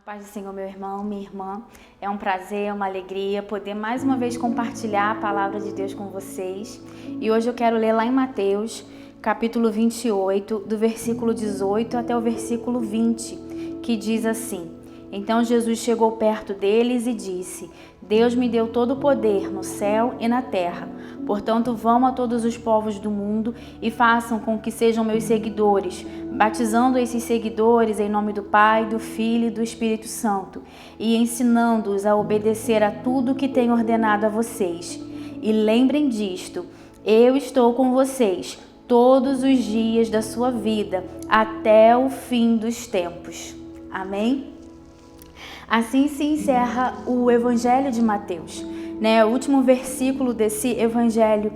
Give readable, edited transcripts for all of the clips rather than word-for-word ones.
Paz do Senhor, meu irmão, minha irmã. É um prazer, uma alegria poder mais uma vez compartilhar a palavra de Deus com vocês. E hoje eu quero ler lá em Mateus, capítulo 28, do versículo 18 até o versículo 20, que diz assim: Então Jesus chegou perto deles e disse: Deus me deu todo o poder no céu e na terra. Portanto, vão a todos os povos do mundo e façam com que sejam meus seguidores, batizando esses seguidores em nome do Pai, do Filho e do Espírito Santo, e ensinando-os a obedecer a tudo que tenho ordenado a vocês. E lembrem disto, eu estou com vocês todos os dias da sua vida, até o fim dos tempos. Amém? Assim se encerra o Evangelho de Mateus, o último versículo desse Evangelho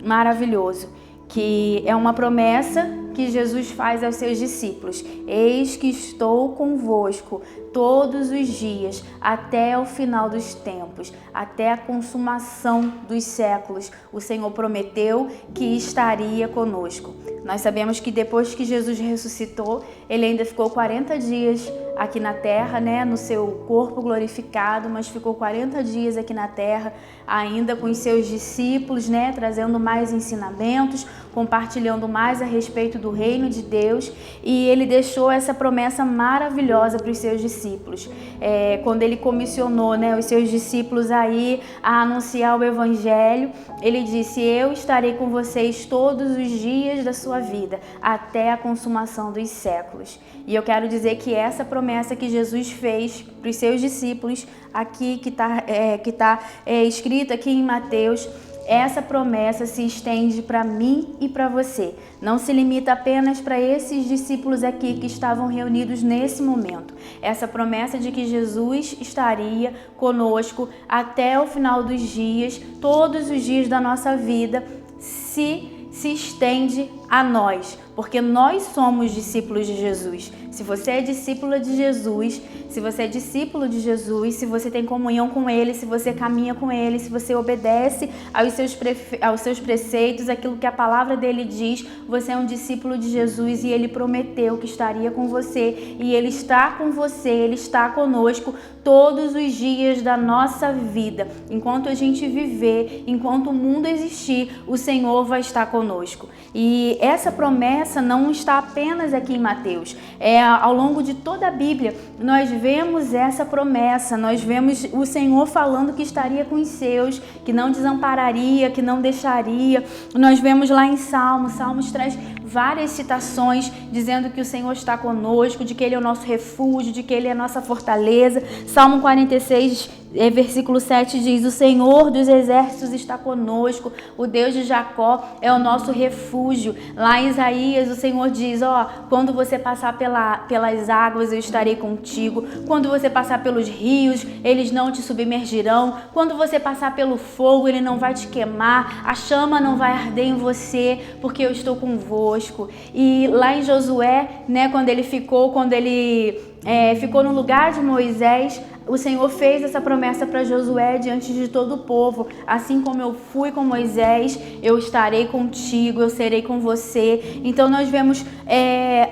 maravilhoso, que é uma promessa que Jesus faz aos seus discípulos: Eis que estou convosco todos os dias, até o final dos tempos, até a consumação dos séculos. O Senhor prometeu que estaria conosco. Nós sabemos que depois que Jesus ressuscitou, ele ainda ficou 40 dias aqui na terra, no seu corpo glorificado, mas ficou 40 dias aqui na terra, ainda com os seus discípulos, trazendo mais ensinamentos, compartilhando mais a respeito do reino de Deus, e ele deixou essa promessa maravilhosa para os seus discípulos. Quando ele comissionou os seus discípulos a ir a anunciar o Evangelho, ele disse: Eu estarei com vocês todos os dias da sua vida, até a consumação dos séculos. E eu quero dizer que essa promessa que Jesus fez para os seus discípulos, aqui que está escrita aqui em Mateus, essa promessa se estende para mim e para você. Não se limita apenas para esses discípulos aqui que estavam reunidos nesse momento. Essa promessa de que Jesus estaria conosco até o final dos dias, todos os dias da nossa vida, se estende a nós, porque nós somos discípulos de Jesus. Se você é discípula de Jesus, se você é discípulo de Jesus, se você tem comunhão com Ele, se você caminha com Ele, se você obedece aos seus preceitos, aquilo que a palavra dele diz, você é um discípulo de Jesus e Ele prometeu que estaria com você, e Ele está com você, Ele está conosco todos os dias da nossa vida. Enquanto a gente viver, enquanto o mundo existir, o Senhor vai estar conosco. E essa promessa não está apenas aqui em Mateus, ao longo de toda a Bíblia nós vemos essa promessa, nós vemos o Senhor falando que estaria com os seus, que não desampararia, que não deixaria. Nós vemos lá em Salmos traz várias citações dizendo que o Senhor está conosco, de que Ele é o nosso refúgio, de que Ele é a nossa fortaleza. Salmo 46, versículo 7 diz: O Senhor dos exércitos está conosco, o Deus de Jacó é o nosso refúgio. Lá em Isaías o Senhor diz: quando você passar pelas águas eu estarei contigo, quando você passar pelos rios eles não te submergirão, quando você passar pelo fogo ele não vai te queimar, a chama não vai arder em você, porque eu estou convosco. E lá em Josué, quando ele ficou no lugar de Moisés, o Senhor fez essa promessa para Josué diante de todo o povo: assim como eu fui com Moisés, eu estarei contigo, eu serei com você. Então nós vemos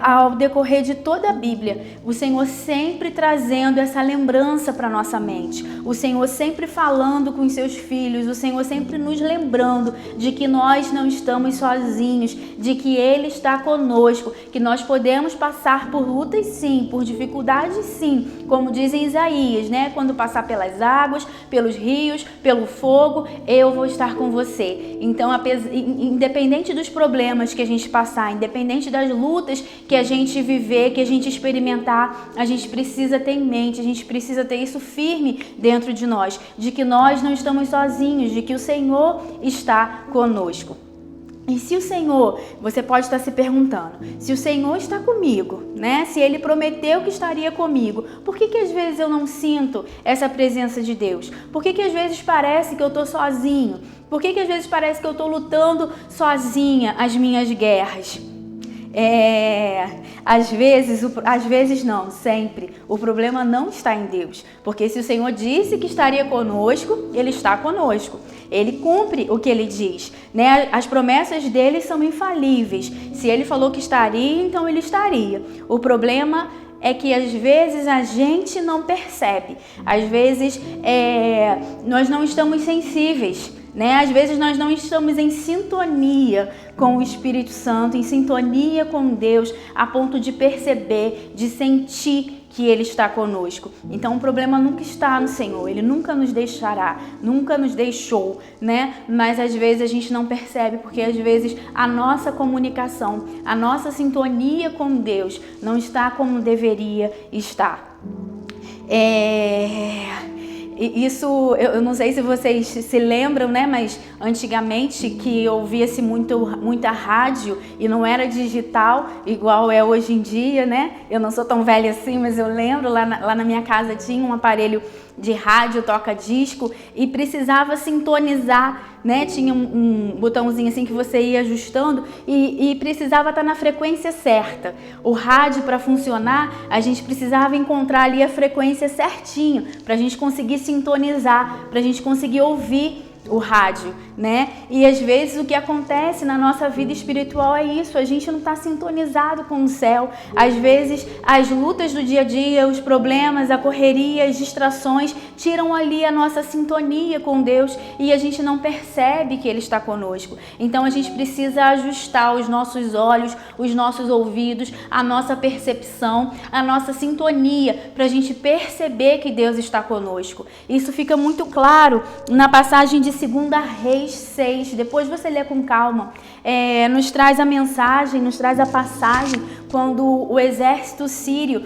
ao decorrer de toda a Bíblia, o Senhor sempre trazendo essa lembrança para nossa mente, o Senhor sempre falando com os seus filhos, o Senhor sempre nos lembrando de que nós não estamos sozinhos, de que Ele está conosco, que nós podemos passar por lutas sim, por dificuldades sim, como diz em Isaías, quando passar pelas águas, pelos rios, pelo fogo, eu vou estar com você. Então, independente dos problemas que a gente passar, independente das lutas que a gente viver, que a gente experimentar, a gente precisa ter em mente, a gente precisa ter isso firme dentro de nós, de que nós não estamos sozinhos, de que o Senhor está conosco. E se o Senhor, você pode estar se perguntando, se o Senhor está comigo, se Ele prometeu que estaria comigo, por que às vezes eu não sinto essa presença de Deus? Por que às vezes parece que eu estou sozinho? Por que às vezes parece que eu estou lutando sozinha as minhas guerras? Às vezes não, sempre. O problema não está em Deus, porque se o Senhor disse que estaria conosco, Ele está conosco. Ele cumpre o que Ele diz, As promessas dele são infalíveis. Se Ele falou que estaria, então Ele estaria. O problema é que às vezes a gente não percebe, às vezes nós não estamos sensíveis, né? Às vezes nós não estamos em sintonia com o Espírito Santo, em sintonia com Deus, a ponto de perceber, de sentir que Ele está conosco. Então o problema nunca está no Senhor, Ele nunca nos deixará, nunca nos deixou, né? Mas às vezes a gente não percebe, porque às vezes a nossa comunicação, a nossa sintonia com Deus não está como deveria estar. Isso, eu não sei se vocês se lembram, né? Mas antigamente que ouvia-se muita rádio e não era digital igual é hoje em dia, né? Eu não sou tão velha assim, mas eu lembro, lá na minha casa tinha um aparelho de rádio, toca-disco, e precisava sintonizar, né? Tinha um botãozinho assim que você ia ajustando e precisava estar na frequência certa. O rádio, para funcionar, a gente precisava encontrar ali a frequência certinho, para a gente conseguir sintonizar, para a gente conseguir ouvir o rádio, né? E às vezes o que acontece na nossa vida espiritual é isso, a gente não está sintonizado com o céu. Às vezes as lutas do dia a dia, os problemas, a correria, as distrações tiram ali a nossa sintonia com Deus e a gente não percebe que Ele está conosco. Então a gente precisa ajustar os nossos olhos, os nossos ouvidos, a nossa percepção, a nossa sintonia, para a gente perceber que Deus está conosco. Isso fica muito claro na passagem de 2 Reis 6, depois você lê com calma, nos traz a mensagem, nos traz a passagem quando o exército sírio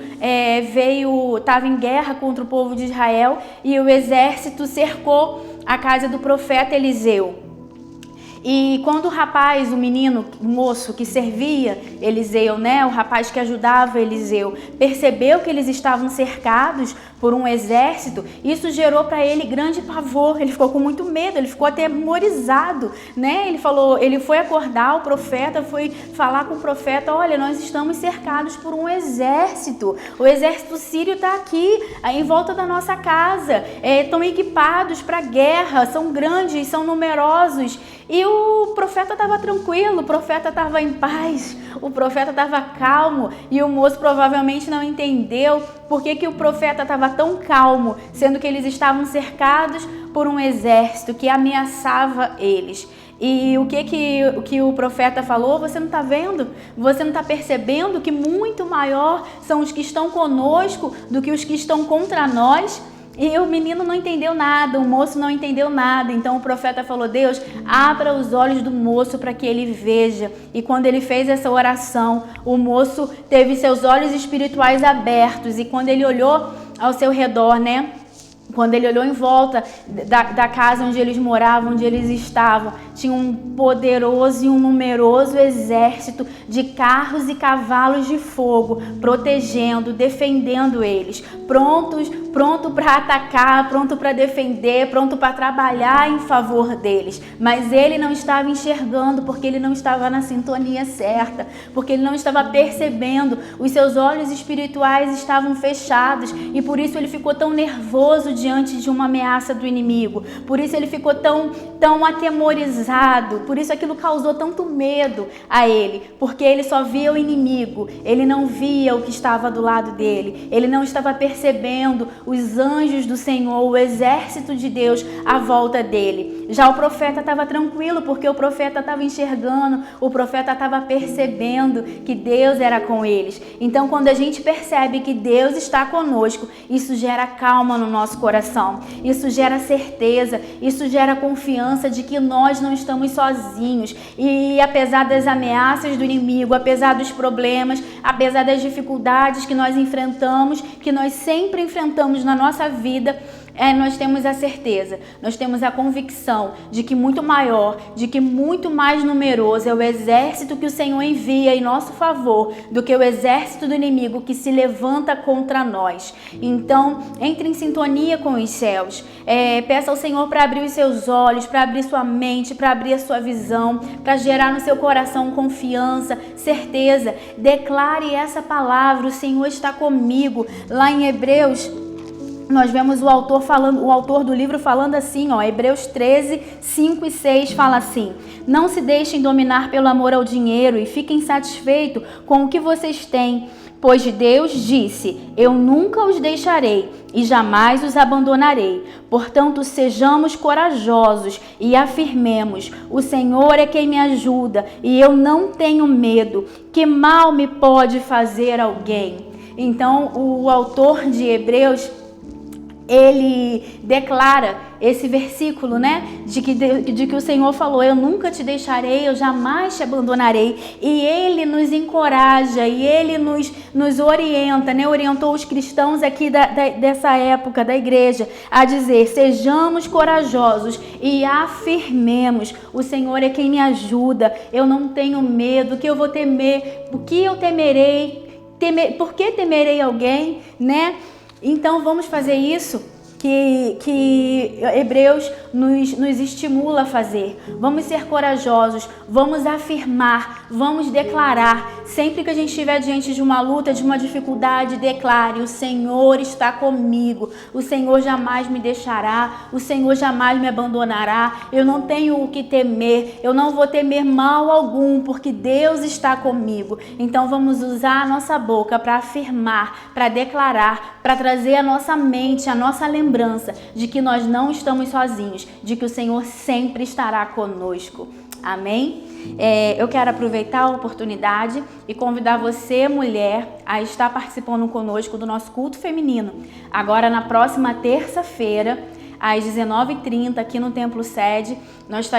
estava em guerra contra o povo de Israel e o exército cercou a casa do profeta Eliseu. E quando o rapaz, o menino, o moço que servia Eliseu, né, o rapaz que ajudava Eliseu, percebeu que eles estavam cercados por um exército, isso gerou para ele grande pavor. Ele ficou com muito medo, ele ficou atemorizado, né? Ele foi acordar o profeta, foi falar com o profeta: olha, nós estamos cercados por um exército. O exército sírio está aqui, em volta da nossa casa. Estão equipados para a guerra, são grandes, são numerosos. E o profeta estava tranquilo, o profeta estava em paz, o profeta estava calmo, e o moço provavelmente não entendeu por que o profeta estava tão calmo, sendo que eles estavam cercados por um exército que ameaçava eles. E o que o profeta falou? Você não está vendo? Você não está percebendo que muito maior são os que estão conosco do que os que estão contra nós? E o menino não entendeu nada, o moço não entendeu nada. Então o profeta falou: Deus, abra os olhos do moço para que ele veja. E quando ele fez essa oração, o moço teve seus olhos espirituais abertos. E quando ele olhou ao seu redor, né? Quando ele olhou em volta da casa onde eles moravam, onde eles estavam, tinha um poderoso e um numeroso exército de carros e cavalos de fogo, protegendo, defendendo eles, pronto para atacar, pronto para defender, pronto para trabalhar em favor deles. Mas ele não estava enxergando, porque ele não estava na sintonia certa, porque ele não estava percebendo, os seus olhos espirituais estavam fechados, e por isso ele ficou tão nervoso diante de uma ameaça do inimigo. Por isso ele ficou tão atemorizado, por isso aquilo causou tanto medo a ele, porque ele só via o inimigo, ele não via o que estava do lado dele, ele não estava percebendo os anjos do Senhor, o exército de Deus à volta dele. Já o profeta estava tranquilo, porque o profeta estava enxergando, o profeta estava percebendo que Deus era com eles. Então, quando a gente percebe que Deus está conosco, isso gera calma no nosso coração, isso gera certeza, isso gera confiança de que nós não estamos sozinhos. E apesar das ameaças do inimigo, apesar dos problemas, apesar das dificuldades que nós enfrentamos, que nós sempre enfrentamos na nossa vida, nós temos a certeza, nós temos a convicção de que muito maior, de que muito mais numeroso é o exército que o Senhor envia em nosso favor do que o exército do inimigo que se levanta contra nós. Então, entre em sintonia com os céus, peça ao Senhor para abrir os seus olhos, para abrir sua mente, para abrir a sua visão, para gerar no seu coração confiança, certeza. Declare essa palavra: o Senhor está comigo. Lá em Hebreus, nós vemos o autor do livro falando assim, Hebreus 13, 5 e 6 fala assim: não se deixem dominar pelo amor ao dinheiro e fiquem satisfeitos com o que vocês têm, Pois Deus disse: eu nunca os deixarei e jamais os abandonarei. Portanto, sejamos corajosos e afirmemos: o Senhor é quem me ajuda e eu não tenho medo. Que mal me pode fazer alguém? Então, o autor de Hebreus, ele declara esse versículo, né? De que o Senhor falou: eu nunca te deixarei, eu jamais te abandonarei. E ele nos encoraja e ele nos orienta, né? Orientou os cristãos aqui dessa época da igreja a dizer: sejamos corajosos e afirmemos: o Senhor é quem me ajuda, eu não tenho medo. O que eu vou temer? O que eu temerei? Por que temerei alguém, né? Então vamos fazer isso que Hebreus nos estimula a fazer. Vamos ser corajosos, vamos afirmar, vamos declarar. Sempre que a gente estiver diante de uma luta, de uma dificuldade, declare: o Senhor está comigo, o Senhor jamais me deixará, o Senhor jamais me abandonará. Eu não tenho o que temer, eu não vou temer mal algum, porque Deus está comigo. Então vamos usar a nossa boca para afirmar, para declarar, para trazer à nossa mente, a nossa lembrança de que nós não estamos sozinhos, de que o Senhor sempre estará conosco. Amém? Eu quero aproveitar a oportunidade e convidar você, mulher, a estar participando conosco do nosso culto feminino. Agora, na próxima terça-feira, às 19h30, aqui no Templo Sede, nós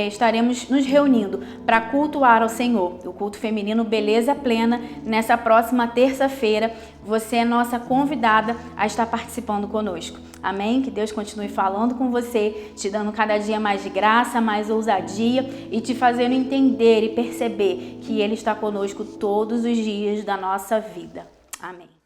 estaremos nos reunindo para cultuar ao Senhor. O culto feminino Beleza Plena, nessa próxima terça-feira. Você é nossa convidada a estar participando conosco. Amém? Que Deus continue falando com você, te dando cada dia mais de graça, mais ousadia e te fazendo entender e perceber que Ele está conosco todos os dias da nossa vida. Amém.